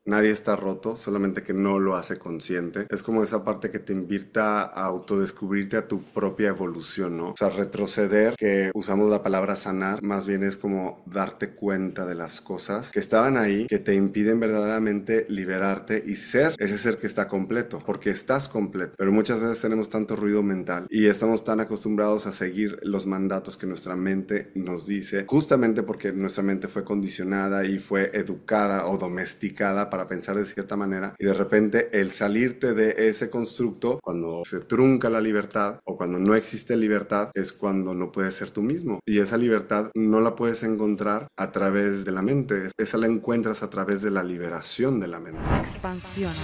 Nadie está roto, solamente que no lo hace consciente. Es como esa parte que te invita a autodescubrirte a tu propia evolución, ¿no? O sea, retroceder, que usamos la palabra sanar, más bien es como darte cuenta de las cosas que estaban ahí, que te impiden verdaderamente liberarte y ser ese ser que está completo, porque estás completo. Pero muchas veces tenemos tanto ruido mental y estamos tan acostumbrados a seguir los mandatos que nuestra mente nos dice, justamente porque nuestra mente fue condicionada y fue educada o domesticada para pensar de cierta manera, y de repente el salirte de ese constructo, cuando se trunca la libertad o cuando no existe libertad, es cuando no puedes ser tú mismo. Y esa libertad no la puedes encontrar a través de la mente, esa la encuentras a través de la liberación de la mente. Expansiónate.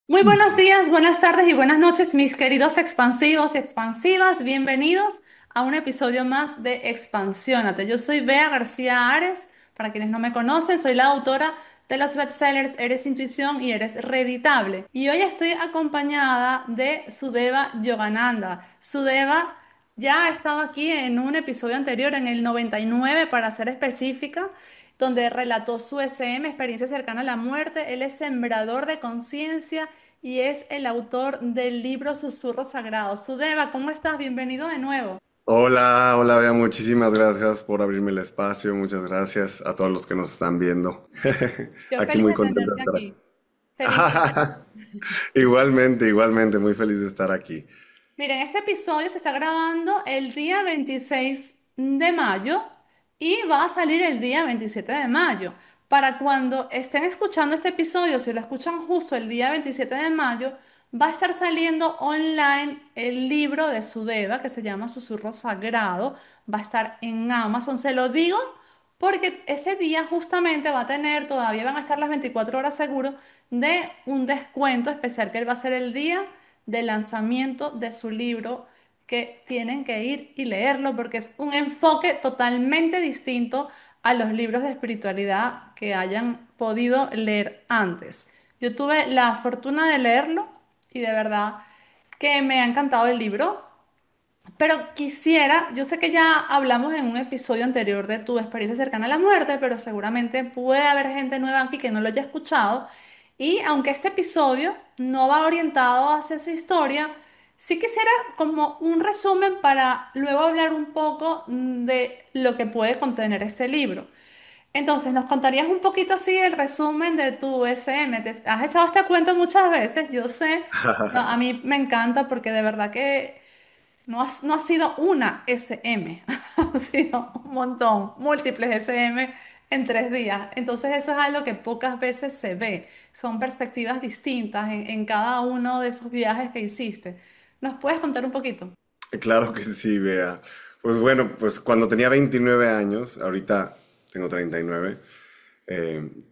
Muy buenos días, buenas tardes y buenas noches, mis queridos expansivos y expansivas. Bienvenidos a un episodio más de Expansiónate. Yo soy Bea García Ares. Para quienes no me conocen, soy la autora de los bestsellers Eres Intuición y Eres Reditable. Y hoy estoy acompañada de Sudeva Yogananda. Sudeva ya ha estado aquí en un episodio anterior, en el 99 para ser específica, donde relató su SM, experiencia cercana a la muerte. Él es sembrador de conciencia y es el autor del libro Susurros Sagrados. Sudeva, ¿cómo estás? Bienvenido de nuevo. Hola, hola, Bea, muchísimas gracias por abrirme el espacio, muchas gracias a todos los que nos están viendo. Yo Aquí feliz muy de contento de tenerte estar aquí. Feliz de aquí. Igualmente, igualmente, muy feliz de estar aquí. Miren, este episodio se está grabando el día 26 de mayo y va a salir el día 27 de mayo. Para cuando estén escuchando este episodio, si lo escuchan justo el día 27 de mayo, va a estar saliendo online el libro de Sudeva que se llama Susurro Sagrado. Va a estar en Amazon, se lo digo porque ese día justamente va a tener, todavía van a estar las 24 horas seguro, de un descuento especial que él va a ser el día de lanzamiento de su libro, que tienen que ir y leerlo porque es un enfoque totalmente distinto a los libros de espiritualidad que hayan podido leer antes. Yo tuve la fortuna de leerlo y de verdad que me ha encantado el libro. Pero quisiera, yo sé que ya hablamos en un episodio anterior de tu experiencia cercana a la muerte, pero seguramente puede haber gente nueva aquí que no lo haya escuchado. Y aunque este episodio no va orientado hacia esa historia, sí quisiera como un resumen para luego hablar un poco de lo que puede contener este libro. Entonces, ¿nos contarías un poquito así el resumen de tu SM? ¿Te has echado este cuento muchas veces? Yo sé, no, a mí me encanta porque de verdad que no ha sido una SM, ha sido un montón, múltiples SM en 3 días. Entonces eso es algo que pocas veces se ve. Son perspectivas distintas en cada uno de esos viajes que hiciste. ¿Nos puedes contar un poquito? Claro que sí, Bea. Pues bueno, pues cuando tenía 29 años, ahorita tengo 39,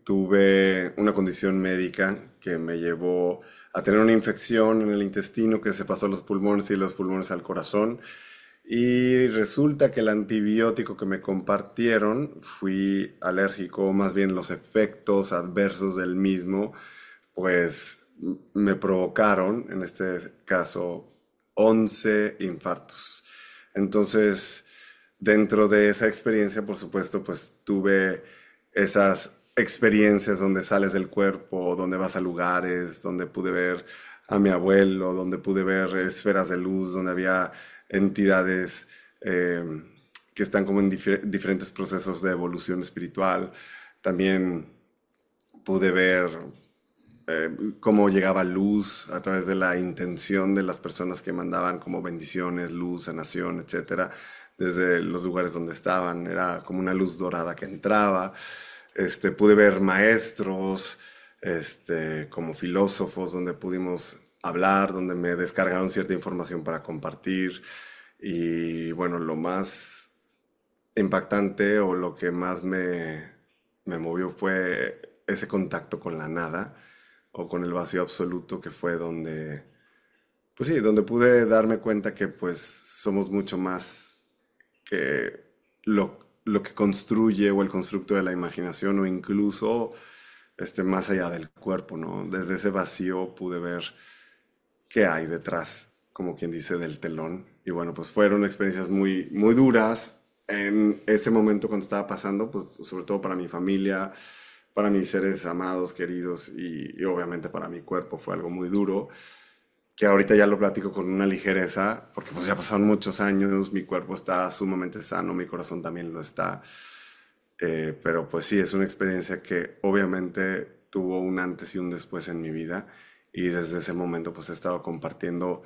tuve una condición médica que me llevó a tener una infección en el intestino que se pasó a los pulmones y los pulmones al corazón. Y resulta que el antibiótico que me compartieron fui alérgico, o más bien los efectos adversos del mismo, pues me provocaron, en este caso, 11 infartos. Entonces, dentro de esa experiencia, por supuesto, pues tuve esas experiencias donde sales del cuerpo, donde vas a lugares, donde pude ver a mi abuelo, donde pude ver esferas de luz, donde había entidades eh, que están como en diferentes procesos de evolución espiritual. También pude ver cómo llegaba luz a través de la intención de las personas que mandaban como bendiciones, luz, sanación, etcétera, desde los lugares donde estaban. Era como una luz dorada que entraba. Pude ver maestros, como filósofos, donde pudimos hablar, donde me descargaron cierta información para compartir. Y bueno, lo más impactante o lo que más me movió fue ese contacto con la nada o con el vacío absoluto, que fue donde, pues sí, donde pude darme cuenta que pues somos mucho más que lo que construye o el constructo de la imaginación, o incluso más allá del cuerpo, ¿no? Desde ese vacío pude ver qué hay detrás. como quien dice, del telón. Y bueno, pues fueron experiencias muy, muy duras en ese momento cuando estaba pasando, pues sobre todo para mi familia, para mis seres amados, queridos y obviamente para mi cuerpo fue algo muy duro, que ahorita ya lo platico con una ligereza, porque pues ya pasaron muchos años, mi cuerpo está sumamente sano, mi corazón también lo está. Pero pues sí, es una experiencia que obviamente tuvo un antes y un después en mi vida y desde ese momento pues he estado compartiendo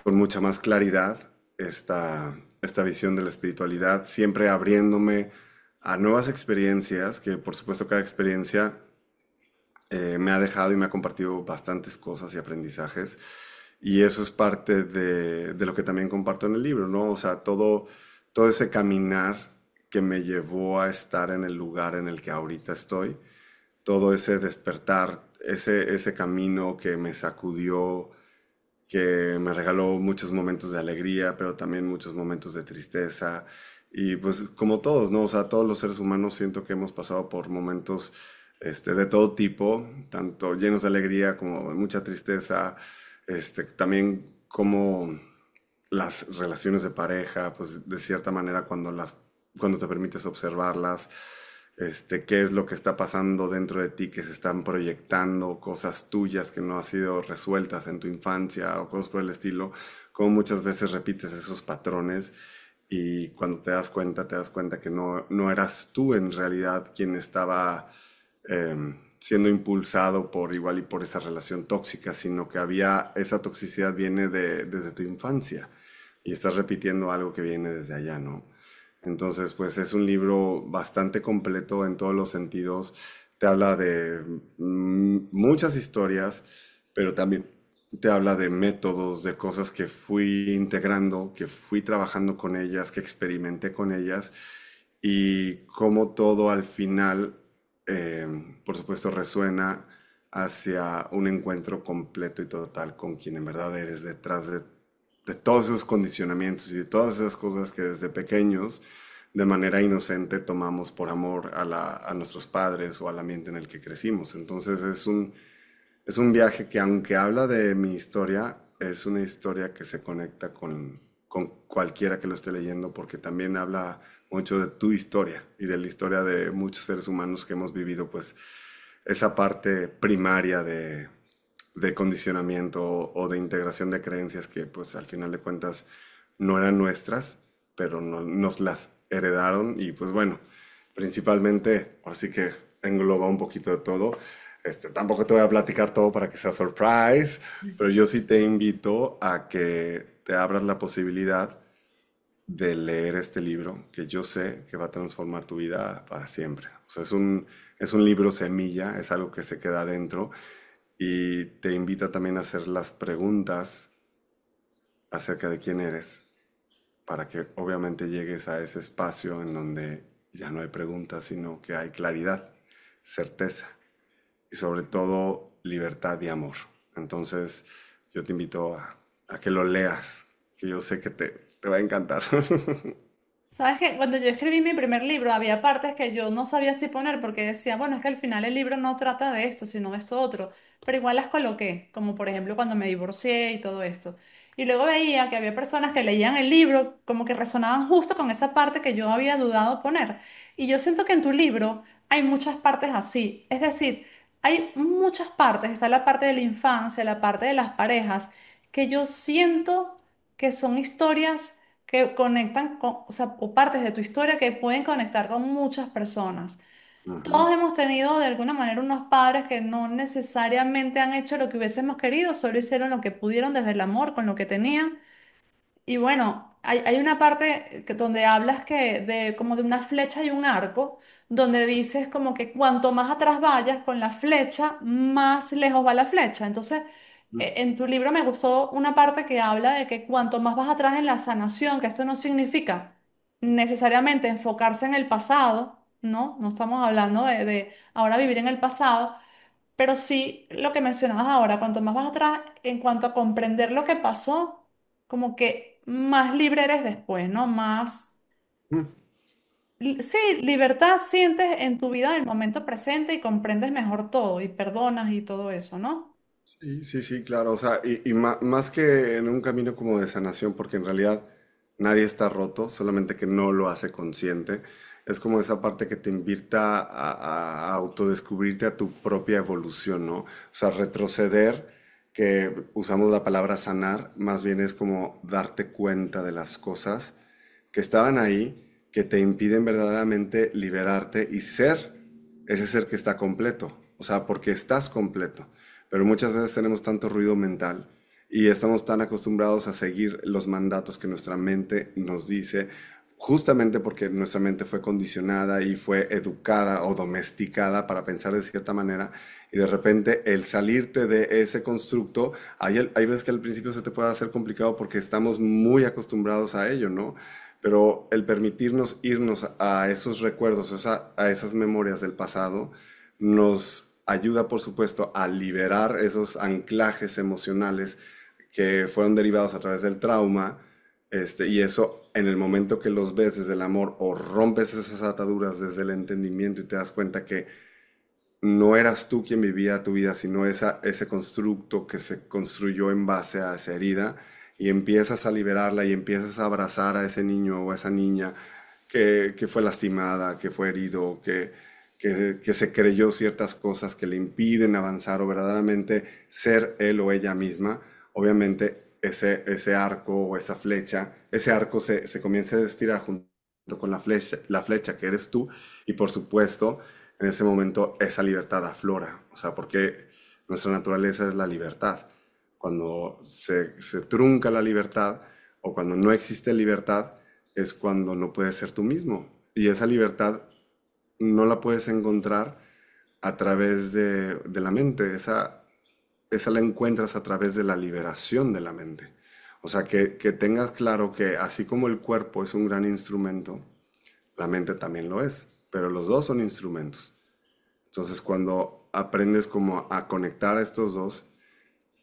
con mucha más claridad esta visión de la espiritualidad, siempre abriéndome a nuevas experiencias, que por supuesto cada experiencia me ha dejado y me ha compartido bastantes cosas y aprendizajes. Y eso es parte de lo que también comparto en el libro, ¿no? O sea, todo ese caminar que me llevó a estar en el lugar en el que ahorita estoy, todo ese despertar, ese camino que me sacudió, que me regaló muchos momentos de alegría, pero también muchos momentos de tristeza. Y pues como todos, ¿no? O sea, todos los seres humanos siento que hemos pasado por momentos de todo tipo, tanto llenos de alegría como de mucha tristeza, también como las relaciones de pareja, pues de cierta manera cuando te permites observarlas, qué es lo que está pasando dentro de ti, que se están proyectando cosas tuyas que no han sido resueltas en tu infancia o cosas por el estilo, como muchas veces repites esos patrones y cuando te das cuenta que no eras tú en realidad quien estaba siendo impulsado por igual y por esa relación tóxica, sino que esa toxicidad viene desde tu infancia y estás repitiendo algo que viene desde allá, ¿no? Entonces, pues es un libro bastante completo en todos los sentidos. Te habla de muchas historias, pero también te habla de métodos, de cosas que fui integrando, que fui trabajando con ellas, que experimenté con ellas y cómo todo al final, eh, por supuesto, resuena hacia un encuentro completo y total con quien en verdad eres detrás de todos esos condicionamientos y de todas esas cosas que desde pequeños, de manera inocente, tomamos por amor a nuestros padres o al ambiente en el que crecimos. Entonces es un viaje que aunque habla de mi historia, es una historia que se conecta con cualquiera que lo esté leyendo porque también habla mucho de tu historia y de la historia de muchos seres humanos que hemos vivido pues esa parte primaria de condicionamiento o de integración de creencias que pues al final de cuentas no eran nuestras, pero nos las heredaron y pues bueno, principalmente, así que engloba un poquito de todo. Tampoco te voy a platicar todo para que sea surprise, pero yo sí te invito a que te abras la posibilidad de leer este libro, que yo sé que va a transformar tu vida para siempre. O sea, es un libro semilla, es algo que se queda adentro y te invita también a hacer las preguntas acerca de quién eres, para que obviamente llegues a ese espacio en donde ya no hay preguntas, sino que hay claridad, certeza y sobre todo libertad y amor. Entonces, yo te invito a que lo leas, que yo sé que te va a encantar. Sabes que cuando yo escribí mi primer libro había partes que yo no sabía si poner porque decía, bueno, es que al final el libro no trata de esto, sino de esto otro, pero igual las coloqué, como por ejemplo cuando me divorcié y todo esto. Y luego veía que había personas que leían el libro como que resonaban justo con esa parte que yo había dudado poner. Y yo siento que en tu libro hay muchas partes así, es decir, hay muchas partes, está la parte de la infancia, la parte de las parejas, que yo siento que son historias que conectan con, o sea, o partes de tu historia que pueden conectar con muchas personas. Ujú, Todos hemos tenido de alguna manera unos padres que no necesariamente han hecho lo que hubiésemos querido, solo hicieron lo que pudieron desde el amor, con lo que tenían. Y bueno, hay una parte donde hablas que de como de una flecha y un arco, donde dices como que cuanto más atrás vayas con la flecha, más lejos va la flecha. Entonces, en tu libro me gustó una parte que habla de que cuanto más vas atrás en la sanación, que esto no significa necesariamente enfocarse en el pasado, ¿no? No estamos hablando de ahora vivir en el pasado, pero sí, lo que mencionabas ahora, cuanto más vas atrás en cuanto a comprender lo que pasó, como que más libre eres después, ¿no? Más, ujú. sí, libertad sientes en tu vida en el momento presente y comprendes mejor todo y perdonas y todo eso, ¿no? Sí, sí, sí, claro. O sea, más que en un camino como de sanación, porque en realidad nadie está roto, solamente que no lo hace consciente. Es como esa parte que te invita a autodescubrirte a tu propia evolución, ¿no? O sea, retroceder, que usamos la palabra sanar, más bien es como darte cuenta de las cosas que estaban ahí, que te impiden verdaderamente liberarte y ser ese ser que está completo. O sea, porque estás completo. Pero muchas veces tenemos tanto ruido mental y estamos tan acostumbrados a seguir los mandatos que nuestra mente nos dice, justamente porque nuestra mente fue condicionada y fue educada o domesticada para pensar de cierta manera, y de repente el salirte de ese constructo, hay veces que al principio se te puede hacer complicado porque estamos muy acostumbrados a ello, ¿no? Pero el permitirnos irnos a esos recuerdos, a esas memorias del pasado, nos ayuda, por supuesto, a liberar esos anclajes emocionales que fueron derivados a través del trauma, y eso en el momento que los ves desde el amor o rompes esas ataduras desde el entendimiento y te das cuenta que no eras tú quien vivía tu vida, sino ese constructo que se construyó en base a esa herida, y empiezas a liberarla y empiezas a abrazar a ese niño o a esa niña que fue lastimada, que fue herido, que se creyó ciertas cosas que le impiden avanzar o verdaderamente ser él o ella misma. Obviamente ese arco o esa flecha, ese arco se comienza a estirar junto con la flecha que eres tú, y por supuesto en ese momento esa libertad aflora, o sea, porque nuestra naturaleza es la libertad. Cuando se trunca la libertad o cuando no existe libertad es cuando no puedes ser tú mismo. Y esa libertad no la puedes encontrar a través de la mente, esa la encuentras a través de la liberación de la mente. O sea, que tengas claro que así como el cuerpo es un gran instrumento, la mente también lo es, pero los dos son instrumentos. Entonces, cuando aprendes como a conectar a estos dos,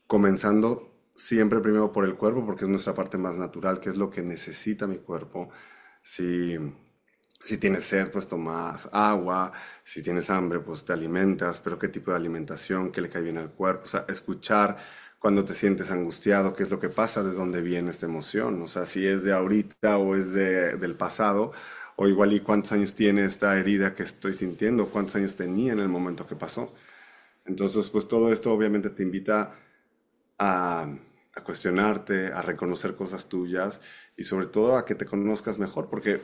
comenzando siempre primero por el cuerpo, porque es nuestra parte más natural, que es lo que necesita mi cuerpo. Si, si tienes sed, pues tomas agua. Si tienes hambre, pues te alimentas. Pero qué tipo de alimentación, qué le cae bien al cuerpo. O sea, escuchar cuando te sientes angustiado, qué es lo que pasa, de dónde viene esta emoción. O sea, si es de ahorita o es del pasado, o igual y cuántos años tiene esta herida que estoy sintiendo, cuántos años tenía en el momento que pasó. Entonces, pues todo esto obviamente te invita a, a cuestionarte, a reconocer cosas tuyas y sobre todo a que te conozcas mejor, porque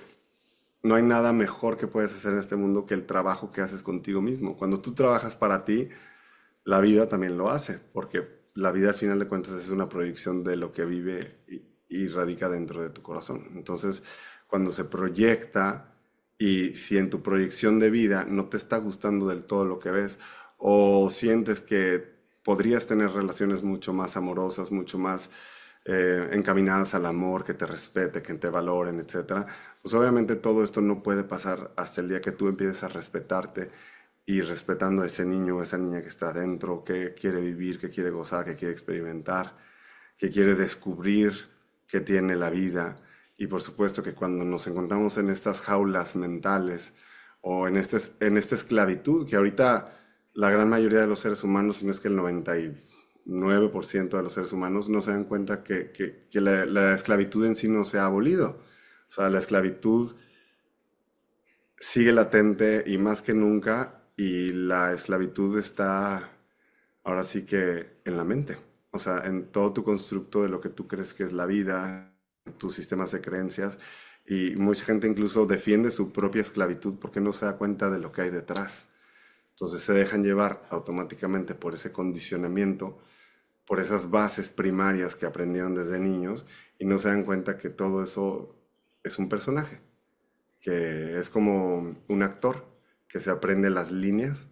no hay nada mejor que puedes hacer en este mundo que el trabajo que haces contigo mismo. Cuando tú trabajas para ti, la vida también lo hace, porque la vida al final de cuentas es una proyección de lo que vive y radica dentro de tu corazón. Entonces, cuando se proyecta y si en tu proyección de vida no te está gustando del todo lo que ves, o sientes que podrías tener relaciones mucho más amorosas, mucho más encaminadas al amor, que te respete, que te valoren, etcétera, pues obviamente todo esto no puede pasar hasta el día que tú empieces a respetarte y respetando a ese niño o esa niña que está adentro, que quiere vivir, que quiere gozar, que quiere experimentar, que quiere descubrir que tiene la vida. Y por supuesto que cuando nos encontramos en estas jaulas mentales o en esta esclavitud, que ahorita la gran mayoría de los seres humanos, si no es que el 99% de los seres humanos, no se dan cuenta que la esclavitud en sí no se ha abolido. O sea, la esclavitud sigue latente y más que nunca, y la esclavitud está ahora sí que en la mente, o sea, en todo tu constructo de lo que tú crees que es la vida, tus sistemas de creencias, y mucha gente incluso defiende su propia esclavitud porque no se da cuenta de lo que hay detrás. Entonces se dejan llevar automáticamente por ese condicionamiento, por esas bases primarias que aprendieron desde niños, y no se dan cuenta que todo eso es un personaje, que es como un actor que se aprende las líneas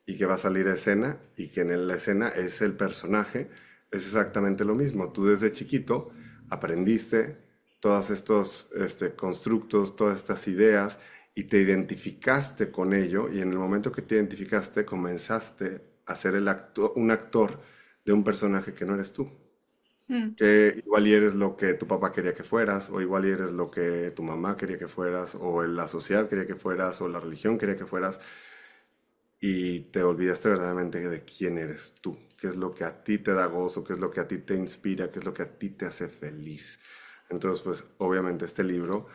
y que va a salir a escena, y que en la escena es el personaje. Es exactamente lo mismo. Tú desde chiquito aprendiste todos estos constructos, todas estas ideas, y te identificaste con ello, y en el momento que te identificaste comenzaste a ser un actor de un personaje que no eres tú, Mm. que igual y eres lo que tu papá quería que fueras, o igual y eres lo que tu mamá quería que fueras, o la sociedad quería que fueras, o la religión quería que fueras, y te olvidaste verdaderamente de quién eres tú. qué es lo que a ti te da gozo, qué es lo que a ti te inspira, qué es lo que a ti te hace feliz. Entonces, pues obviamente este libro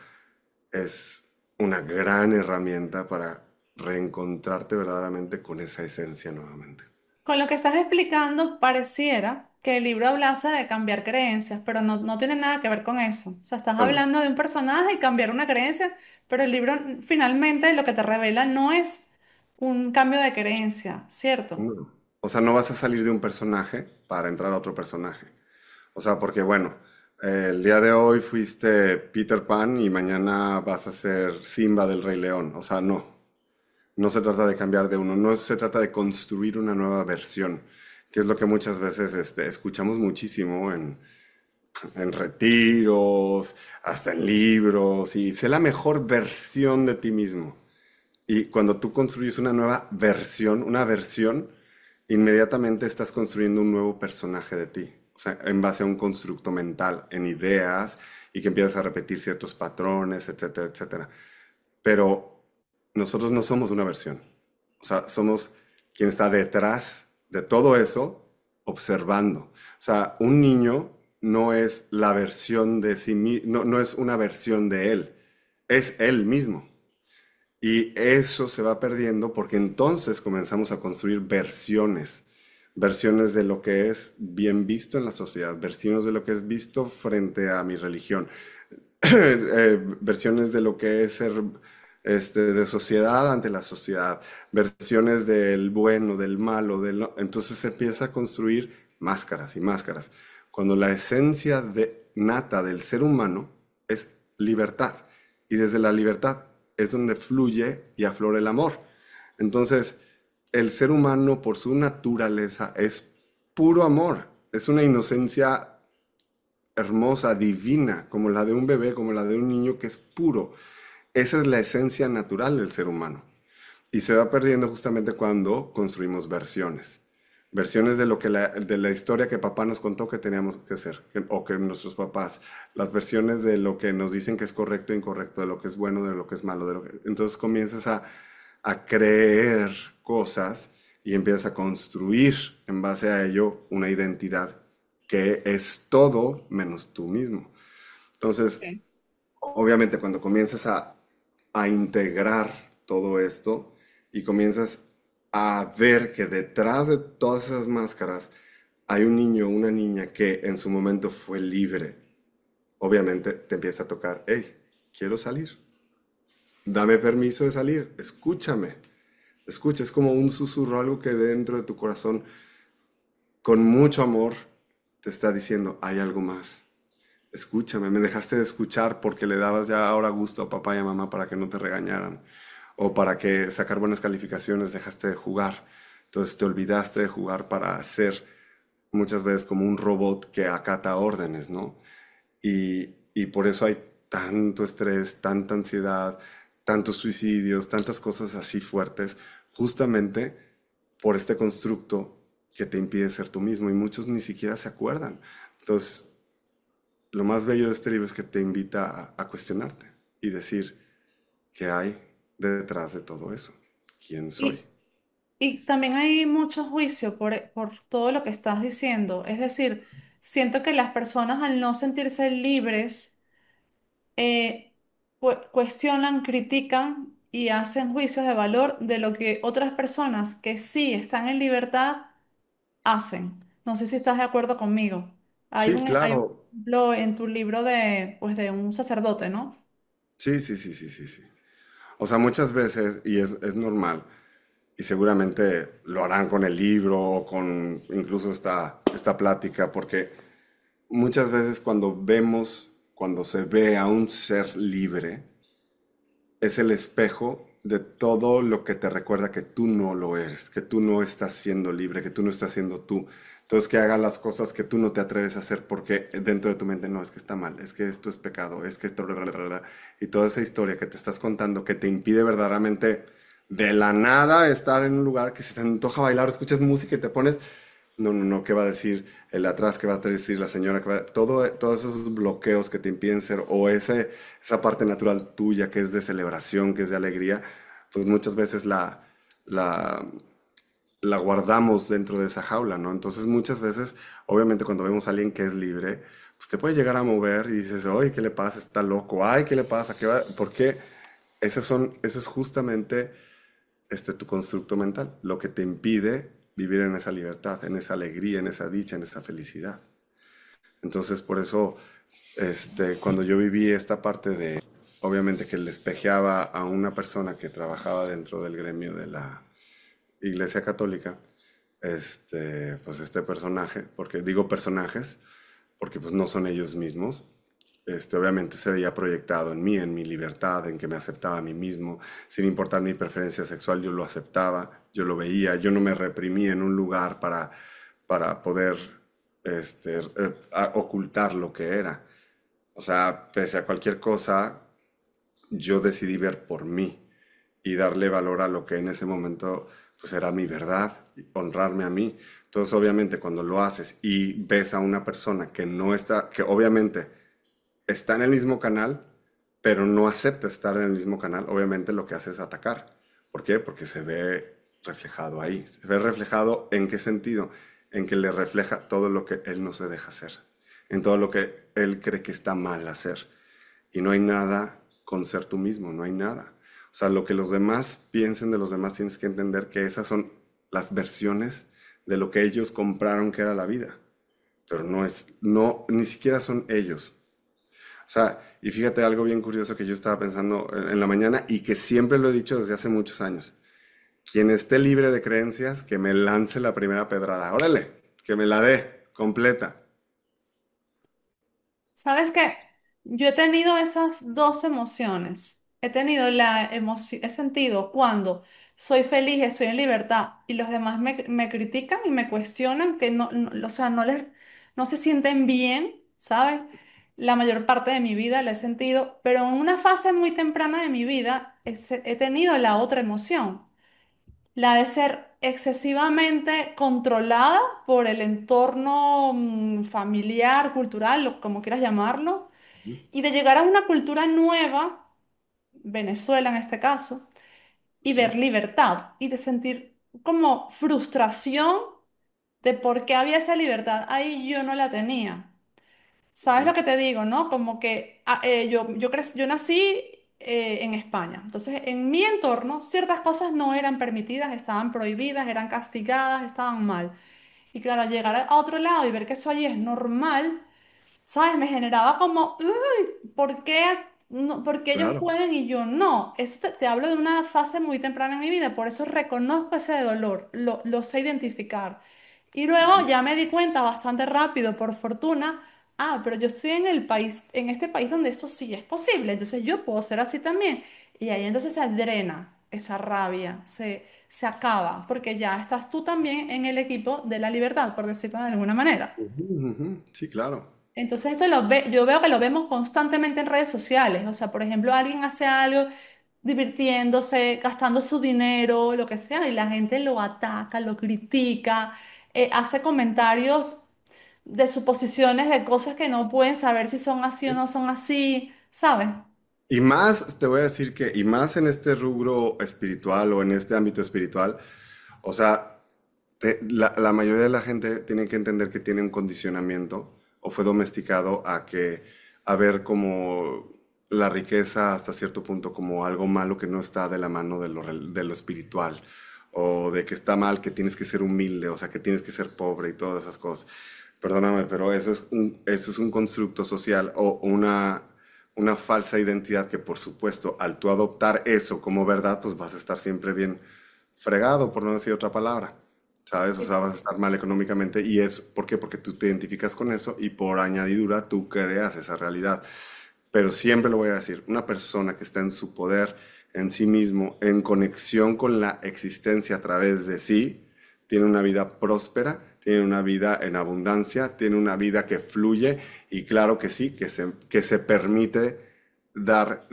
es una gran herramienta para reencontrarte verdaderamente con esa esencia nuevamente. Con lo que estás explicando, pareciera que el libro hablase de cambiar creencias, pero no, no tiene nada que ver con eso. O sea, estás No, no, hablando de un personaje y cambiar una creencia, pero el libro finalmente lo que te revela no es un cambio de creencia, ¿cierto? no. O sea, no vas a salir de un personaje para entrar a otro personaje. O sea, porque bueno, el día de hoy fuiste Peter Pan y mañana vas a ser Simba del Rey León. O sea, no. No se trata de cambiar de uno, no se trata de construir una nueva versión, que es lo que muchas veces escuchamos muchísimo en retiros, hasta en libros, y sé la mejor versión de ti mismo. Y cuando tú construyes una versión, inmediatamente estás construyendo un nuevo personaje de ti. O sea, en base a un constructo mental, en ideas, y que empiezas a repetir ciertos patrones, etcétera, etcétera. Pero nosotros no somos una versión. O sea, somos quien está detrás de todo eso, observando. O sea, un niño no es la versión de sí mismo, no, no es una versión de él, es él mismo. Y eso se va perdiendo porque entonces comenzamos a construir versiones de lo que es bien visto en la sociedad, versiones de lo que es visto frente a mi religión, versiones de lo que es ser de sociedad ante la sociedad, versiones del bueno, del malo, entonces se empieza a construir máscaras y máscaras, cuando la esencia nata del ser humano es libertad, y desde la libertad es donde fluye y aflora el amor. Entonces, el ser humano por su naturaleza es puro amor, es una inocencia hermosa, divina, como la de un bebé, como la de un niño que es puro. Esa es la esencia natural del ser humano. Y se va perdiendo justamente cuando construimos versiones. Versiones de de la historia que papá nos contó que teníamos que hacer, o que nuestros papás. Las versiones de lo que nos dicen que es correcto e incorrecto, de lo que es bueno, de lo que es malo. Entonces comienzas a creer cosas y empiezas a construir en base a ello una identidad que es todo menos tú mismo. Entonces, Ok. obviamente cuando comienzas a integrar todo esto y comienzas a ver que detrás de todas esas máscaras hay un niño o una niña que en su momento fue libre, obviamente te empieza a tocar, hey, quiero salir, dame permiso de salir, escúchame, escucha, es como un susurro, algo que dentro de tu corazón, con mucho amor, te está diciendo, hay algo más. Escúchame, me dejaste de escuchar porque le dabas ya ahora gusto a papá y a mamá para que no te regañaran. O para que sacar buenas calificaciones dejaste de jugar. Entonces te olvidaste de jugar para ser muchas veces como un robot que acata órdenes, ¿no? Y por eso hay tanto estrés, tanta ansiedad, tantos suicidios, tantas cosas así fuertes, justamente por este constructo que te impide ser tú mismo y muchos ni siquiera se acuerdan. Entonces, lo más bello de este libro es que te invita a cuestionarte y decir qué hay detrás de todo eso, quién soy. Y, y también hay mucho juicio por todo lo que estás diciendo. Es decir, siento que las personas al no sentirse libres, cuestionan, critican y hacen juicios de valor de lo que otras personas que sí están en libertad hacen. No sé si estás de acuerdo conmigo. Sí, Hay un claro. ejemplo en tu libro de, pues, de un sacerdote, ¿no? Sí, sí, sí, sí, sí, sí. O sea, muchas veces, y es normal, y seguramente lo harán con el libro o con incluso esta plática, porque muchas veces cuando se ve a un ser libre, es el espejo de todo lo que te recuerda que tú no lo eres, que tú no estás siendo libre, que tú no estás siendo tú. Entonces que haga las cosas que tú no te atreves a hacer porque dentro de tu mente no, es que está mal, es que esto es pecado, es que esto... bla, bla, bla, bla. Y toda esa historia que te estás contando que te impide verdaderamente de la nada estar en un lugar que se te antoja bailar, escuchas música y te pones... No, no, no, ¿qué va a decir el de atrás? ¿Qué va a decir la señora? Todos esos bloqueos que te impiden ser, o esa parte natural tuya que es de celebración, que es de alegría, pues muchas veces la la guardamos dentro de esa jaula, ¿no? Entonces muchas veces, obviamente cuando vemos a alguien que es libre, pues te puede llegar a mover y dices, oye, ¿qué le pasa? Está loco, ay, ¿qué le pasa? ¿Qué va? ¿Por qué? Eso es justamente tu constructo mental, lo que te impide vivir en esa libertad, en esa alegría, en esa dicha, en esa felicidad. Entonces, por eso, cuando yo viví esta parte de, obviamente que le espejeaba a una persona que trabajaba dentro del gremio de la Iglesia Católica, pues este personaje, porque digo personajes, porque pues no son ellos mismos, obviamente se veía proyectado en mí, en mi libertad, en que me aceptaba a mí mismo, sin importar mi preferencia sexual, yo lo aceptaba, yo lo veía, yo no me reprimía en un lugar para poder ocultar lo que era. O sea, pese a cualquier cosa, yo decidí ver por mí y darle valor a lo que en ese momento pues era mi verdad, honrarme a mí. Entonces, obviamente, cuando lo haces y ves a una persona que no está, que obviamente está en el mismo canal, pero no acepta estar en el mismo canal, obviamente lo que hace es atacar. ¿Por qué? Porque se ve reflejado ahí. ¿Se ve reflejado en qué sentido? En que le refleja todo lo que él no se deja hacer, en todo lo que él cree que está mal hacer. Y no hay nada con ser tú mismo, no hay nada. O sea, lo que los demás piensen de los demás, tienes que entender que esas son las versiones de lo que ellos compraron que era la vida. Pero no es, no, ni siquiera son ellos. O sea, y fíjate algo bien curioso que yo estaba pensando en la mañana y que siempre lo he dicho desde hace muchos años. Quien esté libre de creencias, que me lance la primera pedrada. Órale, que me la dé completa. ¿Sabes qué? Yo he tenido esas dos emociones. He tenido la emoción, he sentido cuando soy feliz, estoy en libertad y los demás me critican y me cuestionan que o sea, no se sienten bien, ¿sabes? La mayor parte de mi vida la he sentido, pero en una fase muy temprana de mi vida he tenido la otra emoción, la de ser excesivamente controlada por el entorno familiar, cultural, como quieras llamarlo, y de llegar a una cultura nueva, Venezuela en este caso, y ver libertad y de sentir como frustración de por qué había esa libertad. Ahí yo no la tenía. ¿Sabes lo que te digo, no? Como que yo nací en España. Entonces, en mi entorno, ciertas cosas no eran permitidas, estaban prohibidas, eran castigadas, estaban mal. Y claro, llegar a otro lado y ver que eso allí es normal, ¿sabes? Me generaba como, "Uy, ¿por qué, por qué ellos Claro. pueden y yo no?" Eso te hablo de una fase muy temprana en mi vida, por eso reconozco ese dolor, lo sé identificar. Y luego ya me di cuenta bastante rápido, por fortuna, pero yo estoy en el país, en este país donde esto sí es posible, entonces yo puedo ser así también. Y ahí entonces se drena esa rabia, se acaba, porque ya estás tú también en el equipo de la libertad, por decirlo de alguna manera. Ujú, ujú. Sí, claro. Entonces yo veo que lo vemos constantemente en redes sociales. O sea, por ejemplo, alguien hace algo divirtiéndose, gastando su dinero, lo que sea, y la gente lo ataca, lo critica, hace comentarios de suposiciones de cosas que no pueden saber si son así o no son así, ¿sabes? Y más, te voy a decir que, y más en este rubro espiritual o en este ámbito espiritual, o sea, la mayoría de la gente tiene que entender que tiene un condicionamiento o fue domesticado a ver como la riqueza hasta cierto punto como algo malo que no está de la mano de lo espiritual o de que está mal, que tienes que ser humilde, o sea, que tienes que ser pobre y todas esas cosas. Perdóname, pero eso es un constructo social o una falsa identidad que por supuesto al tú adoptar eso como verdad, pues vas a estar siempre bien fregado, por no decir otra palabra. ¿Sabes? O sea, vas a estar mal económicamente y es, ¿por qué? Porque tú te identificas con eso y por añadidura tú creas esa realidad. Pero siempre lo voy a decir, una persona que está en su poder, en sí mismo, en conexión con la existencia a través de sí, tiene una vida próspera, tiene una vida en abundancia, tiene una vida que fluye y claro que sí, que se permite dar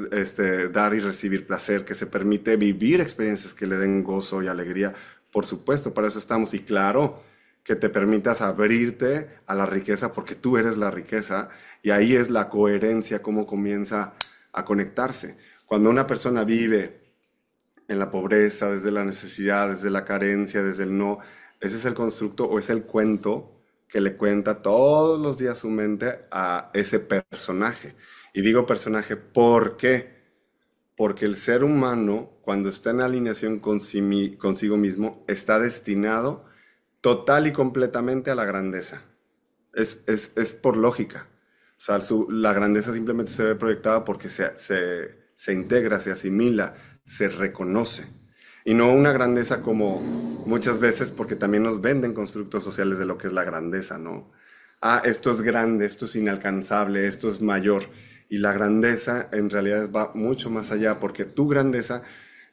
y recibir placer, que se permite vivir experiencias que le den gozo y alegría. Por supuesto, para eso estamos. Y claro, que te permitas abrirte a la riqueza porque tú eres la riqueza y ahí es la coherencia, cómo comienza a conectarse. Cuando una persona vive en la pobreza, desde la necesidad, desde la carencia, desde el no. Ese es el constructo o es el cuento que le cuenta todos los días su mente a ese personaje. Y digo personaje, ¿por qué? Porque el ser humano, cuando está en alineación consigo mismo, está destinado total y completamente a la grandeza. Es por lógica. O sea, la grandeza simplemente se ve proyectada porque se integra, se asimila, se reconoce. Y no una grandeza como muchas veces, porque también nos venden constructos sociales de lo que es la grandeza, ¿no? Ah, esto es grande, esto es inalcanzable, esto es mayor. Y la grandeza en realidad va mucho más allá, porque tu grandeza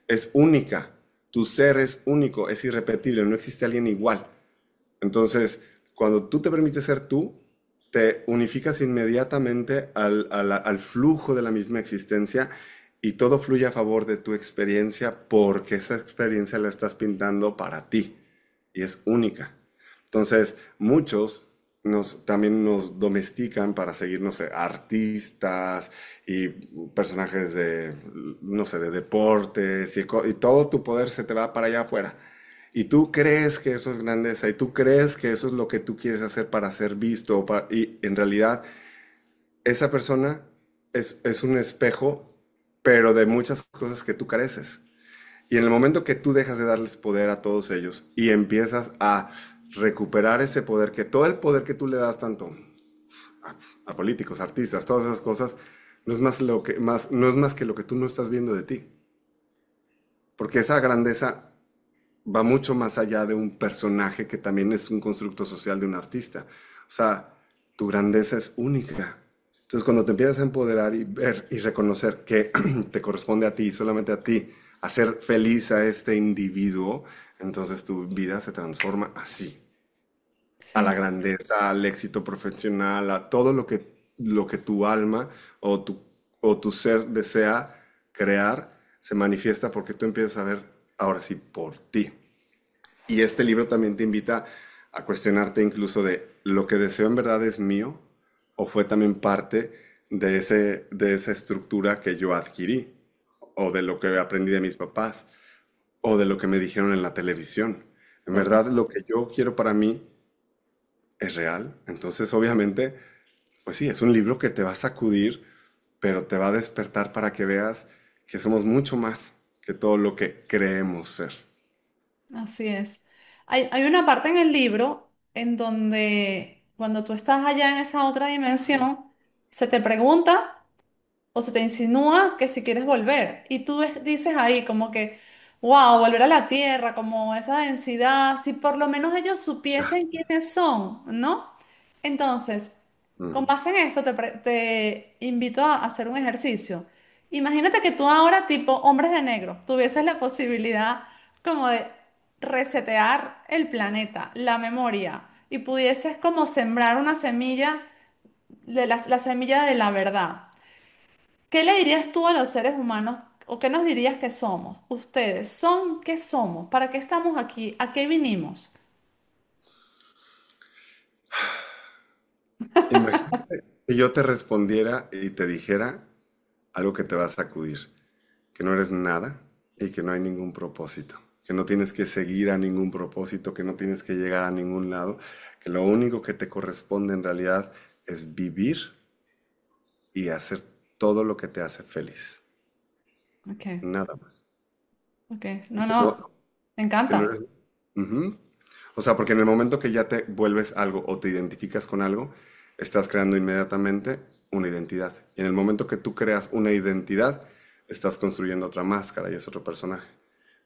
es única, tu ser es único, es irrepetible, no existe alguien igual. Entonces, cuando tú te permites ser tú, te unificas inmediatamente al flujo de la misma existencia y todo fluye a favor de tu experiencia porque esa experiencia la estás pintando para ti y es única. Entonces, muchos también nos domestican para seguir, no sé, artistas y personajes de, no sé, de deportes y todo tu poder se te va para allá afuera. Y tú crees que eso es grandeza y tú crees que eso es lo que tú quieres hacer para ser visto y en realidad esa persona es un espejo, pero de muchas cosas que tú careces. Y en el momento que tú dejas de darles poder a todos ellos y empiezas a recuperar ese poder, que todo el poder que tú le das tanto a políticos, artistas, todas esas cosas, no es más que lo que tú no estás viendo de ti. Porque esa grandeza va mucho más allá de un personaje que también es un constructo social de un artista. O sea, tu grandeza es única. Entonces, cuando te empiezas a empoderar y ver y reconocer que te corresponde a ti, solamente a ti, hacer feliz a este individuo, entonces tu vida se transforma así, a la Sí. grandeza, al éxito profesional, a todo lo que tu alma o tu ser desea crear, se manifiesta porque tú empiezas a ver ahora sí por ti. Y este libro también te invita a cuestionarte incluso de lo que deseo en verdad es mío o fue también parte de esa estructura que yo adquirí o de lo que aprendí de mis papás o de lo que me dijeron en la televisión. En Ok. verdad lo que yo quiero para mí es real. Entonces obviamente, pues sí, es un libro que te va a sacudir, pero te va a despertar para que veas que somos mucho más que todo lo que creemos ser. Así es. Hay una parte en el libro en donde cuando tú estás allá en esa otra dimensión, se te pregunta o se te insinúa que si quieres volver. Y tú dices ahí como que, wow, volver a la Tierra, como esa densidad, si por lo menos ellos supiesen quiénes son, ¿no? Entonces, con Mm. base en esto, te invito a hacer un ejercicio. Imagínate que tú ahora, tipo hombres de negro, tuvieses la posibilidad como de resetear el planeta, la memoria, y pudieses como sembrar una semilla de la semilla de la verdad. ¿Qué le dirías tú a los seres humanos o qué nos dirías que somos? Ustedes, ¿son qué somos? ¿Para qué estamos aquí? ¿A qué vinimos? Imagínate que yo te respondiera y te dijera algo que te va a sacudir, que no eres nada y que no hay ningún propósito, que no tienes que seguir a ningún propósito, que no tienes que llegar a ningún lado, que lo único que te corresponde en realidad es vivir y hacer todo lo que te hace feliz, Ok, nada más. ok. Y No, no, me que no encanta. eres... Ujú. O sea, porque en el momento que ya te vuelves algo o te identificas con algo, estás creando inmediatamente una identidad. Y en el momento que tú creas una identidad, estás construyendo otra máscara y es otro personaje.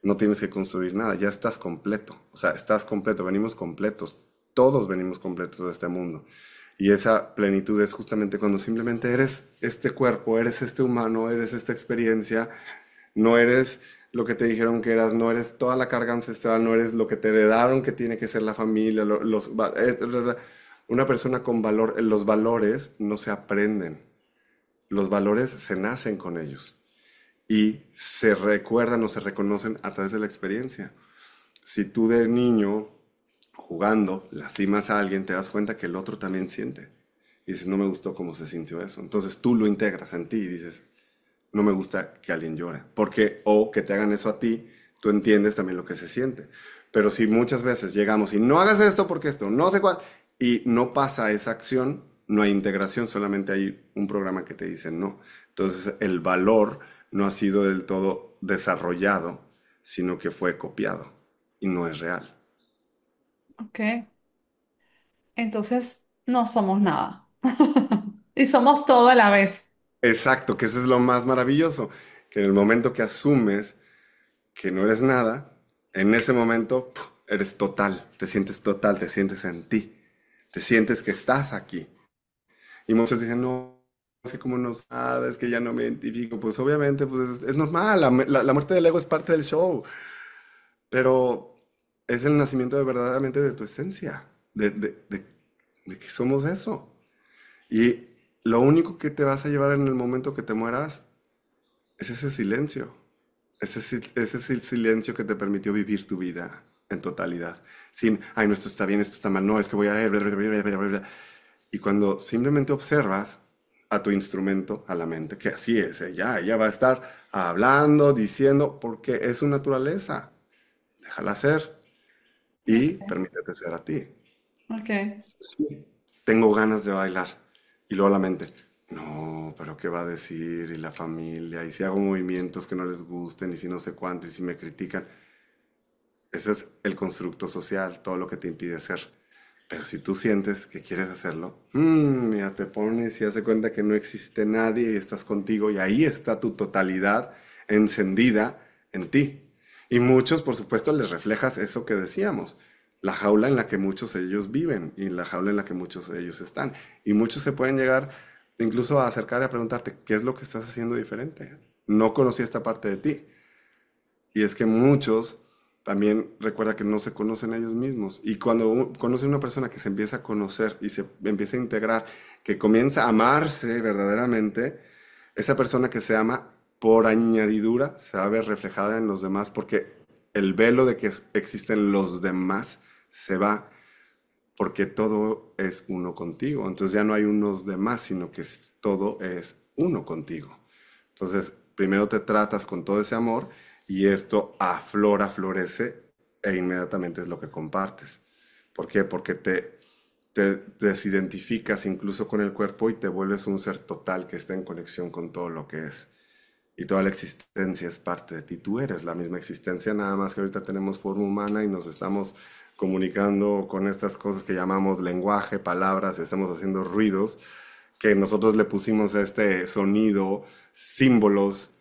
No tienes que construir nada, ya estás completo. O sea, estás completo, venimos completos. Todos venimos completos de este mundo. Y esa plenitud es justamente cuando simplemente eres este cuerpo, eres este humano, eres esta experiencia, no eres lo que te dijeron que eras, no eres toda la carga ancestral, no eres lo que te heredaron que tiene que ser la familia, una persona con valor, los valores no se aprenden, los valores se nacen con ellos y se recuerdan o se reconocen a través de la experiencia. Si tú de niño jugando lastimas a alguien, te das cuenta que el otro también siente. Y dices, no me gustó cómo se sintió eso. Entonces tú lo integras en ti y dices, no me gusta que alguien llore, porque o que te hagan eso a ti, tú entiendes también lo que se siente. Pero si muchas veces llegamos y no hagas esto porque esto, no sé cuál, y no pasa esa acción, no hay integración, solamente hay un programa que te dice no. Entonces el valor no ha sido del todo desarrollado, sino que fue copiado y no es real. Ok, entonces no somos nada. Y somos todo a la vez. Exacto, que eso es lo más maravilloso, que en el momento que asumes que no eres nada, en ese momento ¡puf! Eres total, te sientes en ti, te sientes que estás aquí. Y muchos dicen, no, es que como no sabes, es que ya no me identifico. Pues obviamente, pues es normal, la muerte del ego es parte del show, pero es el nacimiento de verdaderamente de tu esencia, de que somos eso. Y lo único que te vas a llevar en el momento que te mueras es ese silencio. Ese es el silencio que te permitió vivir tu vida en totalidad. Sin, ay, no, esto está bien, esto está mal, no, es que voy a... Y cuando simplemente observas a tu instrumento, a la mente, que así es, ella va a estar hablando, diciendo, porque es su naturaleza. Déjala ser y Ok, permítete ser a ti. ok, Sí, tengo ganas de bailar. Y luego la mente, no, pero ¿qué va a decir? Y la familia, y si hago movimientos que no les gusten, y si no sé cuánto, y si me critican. Ese es el constructo social, todo lo que te impide ser. Pero si tú sientes que quieres hacerlo, mira, te pones y hace cuenta que no existe nadie y estás contigo, y ahí está tu totalidad encendida en ti. Y muchos, por supuesto, les reflejas eso que decíamos, la jaula en la que muchos de ellos viven y la jaula en la que muchos de ellos están. Y muchos se pueden llegar incluso a acercar y a preguntarte, ¿qué es lo que estás haciendo diferente? No conocí esta parte de ti. Y es que muchos también recuerda que no se conocen a ellos mismos. Y cuando conoce a una persona que se empieza a conocer y se empieza a integrar, que comienza a amarse verdaderamente, esa persona que se ama por añadidura se va a ver reflejada en los demás porque el velo de que existen los demás se va porque todo es uno contigo. Entonces ya no hay unos demás, sino que todo es uno contigo. Entonces, primero te tratas con todo ese amor y esto aflora, florece e inmediatamente es lo que compartes. ¿Por qué? Porque te desidentificas incluso con el cuerpo y te vuelves un ser total que está en conexión con todo lo que es. Y toda la existencia es parte de ti. Tú eres la misma existencia, nada más que ahorita tenemos forma humana y nos estamos comunicando con estas cosas que llamamos lenguaje, palabras, estamos haciendo ruidos que nosotros le pusimos este sonido, símbolos,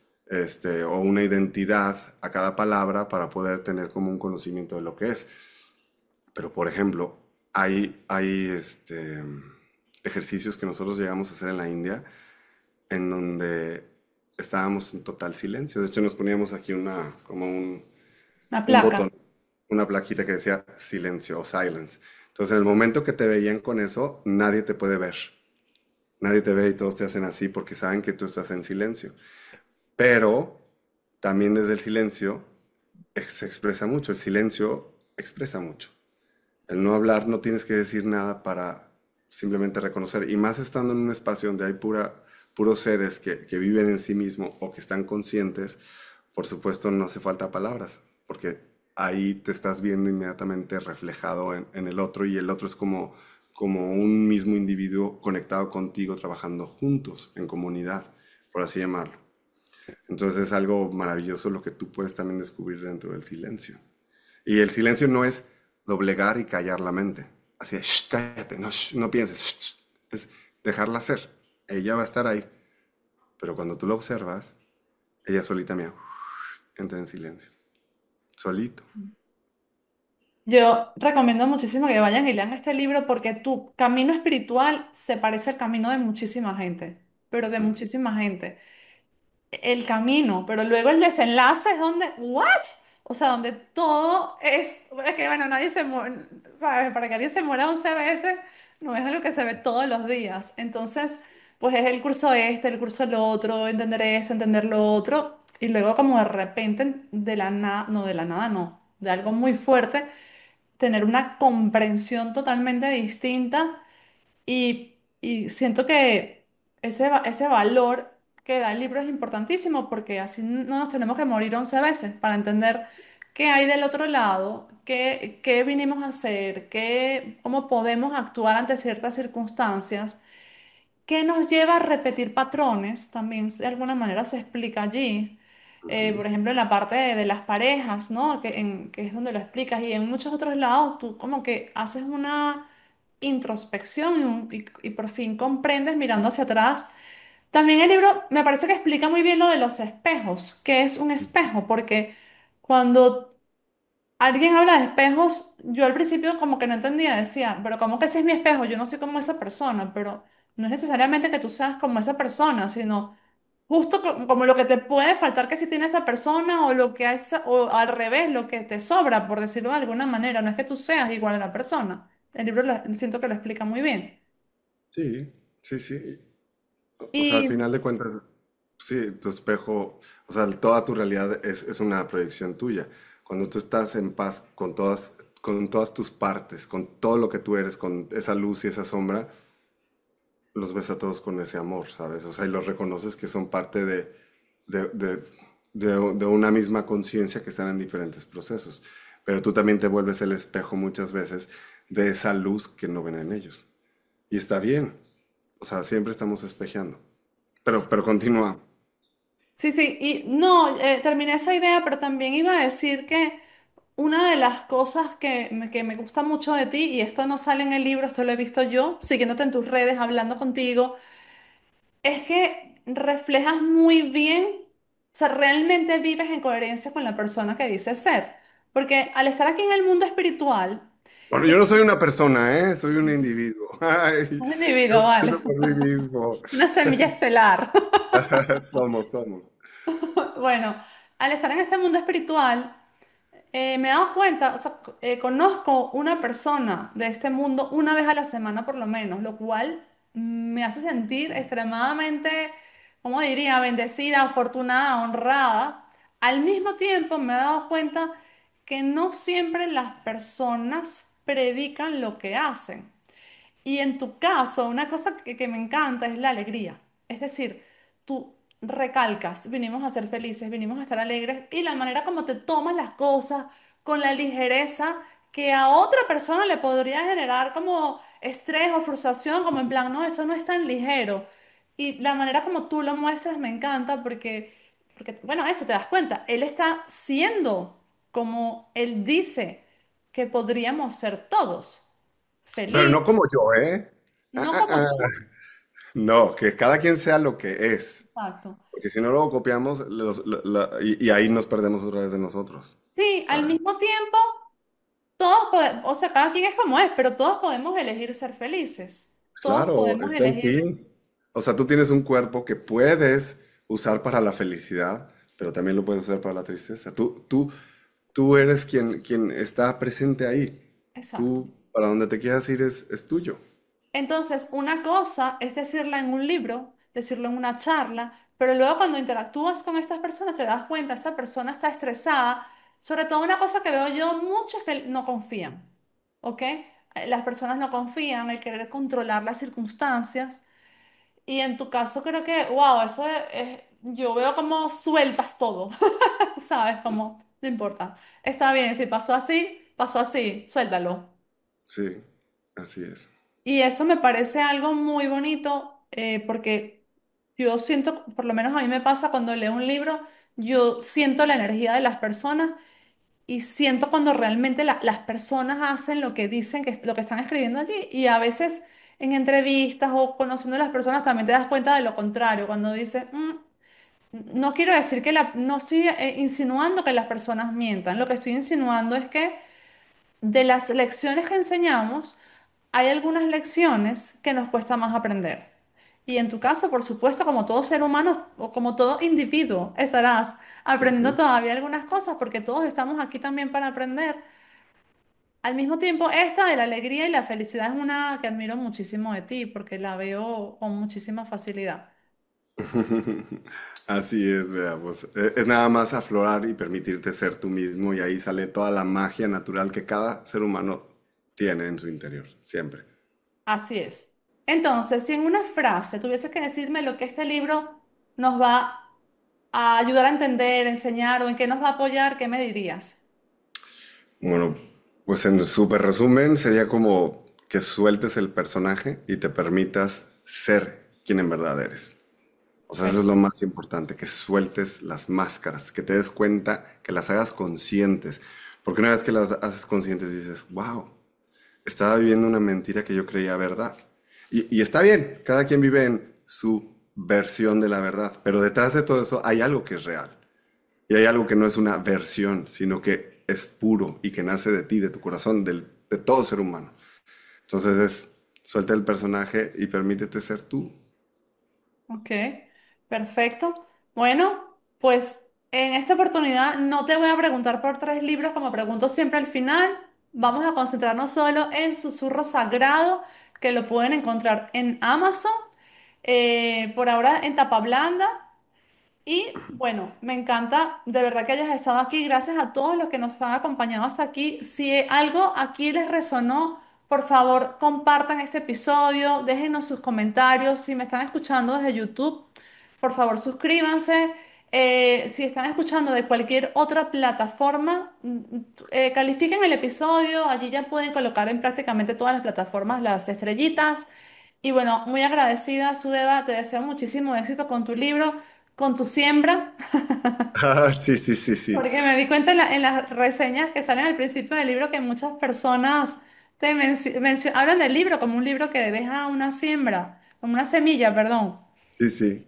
o una identidad a cada palabra para poder tener como un conocimiento de lo que es. Pero, por ejemplo, hay ejercicios que nosotros llegamos a hacer en la India en donde estábamos en total silencio. De hecho, nos poníamos aquí como una un placa. botón, una plaquita que decía silencio o silence. Entonces, en el momento que te veían con eso, nadie te puede ver. Nadie te ve y todos te hacen así porque saben que tú estás en silencio. Pero también desde el silencio se expresa mucho. El silencio expresa mucho. El no hablar, no tienes que decir nada para simplemente reconocer. Y más estando en un espacio donde hay puros seres que viven en sí mismos o que están conscientes, por supuesto no hace falta palabras, porque ahí te estás viendo inmediatamente reflejado en el otro y el otro es como un mismo individuo conectado contigo, trabajando juntos en comunidad, por así llamarlo. Entonces es algo maravilloso lo que tú puedes también descubrir dentro del silencio. Y el silencio no es doblegar y callar la mente. Así de, "Shh, cállate, no, no pienses. Shh, shh". Es dejarla ser. Ella va a estar ahí. Pero cuando tú lo observas, ella solita mía, entra en silencio. Solito. Yo recomiendo muchísimo que vayan y lean este libro porque tu camino espiritual se parece al camino de muchísima gente, pero de muchísima gente. El camino, pero luego el desenlace es donde, ¿what? O sea, donde todo es que, bueno, nadie se muere, ¿sabes? Para que alguien se muera 11 veces, no es algo que se ve todos los días. Entonces, pues es el curso este, el curso el otro, entender esto, entender lo otro, y luego como de repente, de la nada, no, de la nada, no, de algo muy fuerte, tener una comprensión totalmente distinta y siento que ese valor que da el libro es importantísimo porque así no nos tenemos que morir 11 veces para entender qué hay del otro lado, qué vinimos a hacer, cómo podemos actuar ante ciertas circunstancias, qué nos lleva a repetir patrones, también de alguna manera se explica allí. Ujú. Por ejemplo, en la parte de las parejas, ¿no? Que es donde lo explicas, y en muchos otros lados tú como que haces una introspección y por fin comprendes mirando hacia atrás. También el libro me parece que explica muy bien lo de los espejos, qué es un espejo, porque cuando alguien habla de espejos, yo al principio como que no entendía, decía, pero ¿cómo que ese es mi espejo? Yo no soy como esa persona, pero no es necesariamente que tú seas como esa persona, sino justo como lo que te puede faltar que si tiene esa persona o lo que es, o al revés, lo que te sobra, por decirlo de alguna manera, no es que tú seas igual a la persona. El libro siento que lo explica muy bien. Sí, sí, sí. O sea, al Y final de cuentas, sí, tu espejo, o sea, toda tu realidad es una proyección tuya. Cuando tú estás en paz con todas tus partes, con todo lo que tú eres, con esa luz y esa sombra, los ves a todos con ese amor, ¿sabes? O sea, y los reconoces que son parte de, de- de una misma conciencia que están en diferentes procesos. Pero tú también te vuelves el espejo muchas veces de esa luz que no ven en ellos. Y está bien. O sea, siempre estamos espejeando. Pero continúa. sí, sí, y no, terminé esa idea, pero también iba a decir que una de las cosas que me gusta mucho de ti, y esto no sale en el libro, esto lo he visto yo, siguiéndote en tus redes, hablando contigo, es que reflejas muy bien, o sea, realmente vives en coherencia con la persona que dices ser. Porque al estar aquí en el mundo espiritual, Bueno, y yo no soy una persona, ¿eh? Soy un individuo. Ay, un yo individuo, vale, pienso por mí mismo. una semilla estelar. Somos. Bueno, al estar en este mundo espiritual, me he dado cuenta, o sea, conozco una persona de este mundo una vez a la semana por lo menos, lo cual me hace sentir extremadamente, ¿cómo diría?, bendecida, afortunada, honrada. Al mismo tiempo me he dado cuenta que no siempre las personas predican lo que hacen. Y en tu caso, una cosa que me encanta es la alegría. Es decir, tú recalcas, vinimos a ser felices, vinimos a estar alegres y la manera como te tomas las cosas con la ligereza que a otra persona le podría generar como estrés o frustración, como en plan, no, eso no es tan ligero. Y la manera como tú lo muestras me encanta porque bueno, eso te das cuenta, él está siendo como él dice que podríamos ser todos, Pero feliz. no como yo, ¿eh? Ah, No ah, como ah. tú. No, que cada quien sea lo que es. Exacto. Porque si no, luego copiamos y ahí nos perdemos otra vez de nosotros. Sí, al ¿Sabes? mismo tiempo, todos podemos, o sea, cada quien es como es, pero todos podemos elegir ser felices. Todos Claro, podemos está en elegir. ti. O sea, tú tienes un cuerpo que puedes usar para la felicidad, pero también lo puedes usar para la tristeza. Tú eres quien está presente ahí. Exacto. Tú, para donde te quieras ir, es tuyo. Entonces, una cosa es decirla en un libro, decirlo en una charla, pero luego cuando interactúas con estas personas te das cuenta, esta persona está estresada. Sobre todo una cosa que veo yo mucho es que no confían, ¿ok? Las personas no confían, el querer controlar las circunstancias. Y en tu caso creo que, wow, yo veo como sueltas todo, ¿sabes? Como, no importa. Está bien, si pasó así, suéltalo. Sí, así es. Y eso me parece algo muy bonito porque yo siento, por lo menos a mí me pasa cuando leo un libro, yo siento la energía de las personas y siento cuando realmente las personas hacen lo que dicen, lo que están escribiendo allí. Y a veces en entrevistas o conociendo a las personas también te das cuenta de lo contrario, cuando dices, no quiero decir no estoy insinuando que las personas mientan, lo que estoy insinuando es que de las lecciones que enseñamos, hay algunas lecciones que nos cuesta más aprender. Y en tu caso, por supuesto, como todo ser humano o como todo individuo, estarás aprendiendo Ujú. todavía algunas cosas porque todos estamos aquí también para aprender. Al mismo tiempo, esta de la alegría y la felicidad es una que admiro muchísimo de ti porque la veo con muchísima facilidad. Así es, vea, pues es nada más aflorar y permitirte ser tú mismo y ahí sale toda la magia natural que cada ser humano tiene en su interior, siempre. Así es. Entonces, si en una frase tuviese que decirme lo que este libro nos va a ayudar a entender, enseñar o en qué nos va a apoyar? ¿Qué me dirías? Bueno, pues en súper resumen sería como que sueltes el personaje y te permitas ser quien en verdad eres. O sea, eso es lo más importante, que sueltes las máscaras, que te des cuenta, que las hagas conscientes. Porque una vez que las haces conscientes dices, wow, estaba viviendo una mentira que yo creía verdad. Y está bien, cada quien vive en su versión de la verdad, pero detrás de todo eso hay algo que es real. Y hay algo que no es una versión, sino que es puro y que nace de ti, de tu corazón, de todo ser humano. Entonces suelta el personaje y permítete ser tú. Ok, perfecto. Bueno, pues en esta oportunidad no te voy a preguntar por tres libros como pregunto siempre al final. Vamos a concentrarnos solo en Susurro Sagrado, que lo pueden encontrar en Amazon, por ahora en tapa blanda. Y bueno, me encanta de verdad que hayas estado aquí. Gracias a todos los que nos han acompañado hasta aquí. Si algo aquí les resonó, por favor, compartan este episodio, déjenos sus comentarios. Si me están escuchando desde YouTube, por favor, suscríbanse. Si están escuchando de cualquier otra plataforma, califiquen el episodio. Allí ya pueden colocar en prácticamente todas las plataformas las estrellitas. Y bueno, muy agradecida, Sudeva. Te deseo muchísimo éxito con tu libro, con tu siembra, Ah, sí, sí, sí, sí. porque me di cuenta en las reseñas que salen al principio del libro que muchas personas hablan del libro como un libro que deja una siembra, como una semilla, perdón. Sí, sí.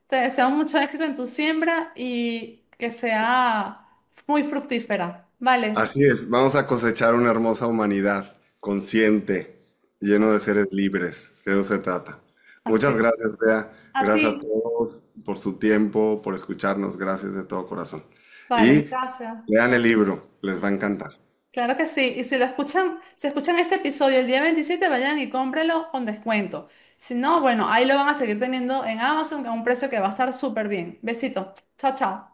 Te deseo mucho éxito en tu siembra y que sea muy fructífera. Vale, Así es, vamos a cosechar una hermosa humanidad, consciente, lleno de seres libres. De eso se trata. así Muchas es. gracias, Bea. A Gracias a ti. todos por su tiempo, por escucharnos. Gracias de todo corazón. Vale, Y gracias. lean el libro, les va a encantar. Claro que sí. Y si lo escuchan, si escuchan este episodio el día 27, vayan y cómprenlo con descuento. Si no, bueno, ahí lo van a seguir teniendo en Amazon a un precio que va a estar súper bien. Besito. Chao, chao.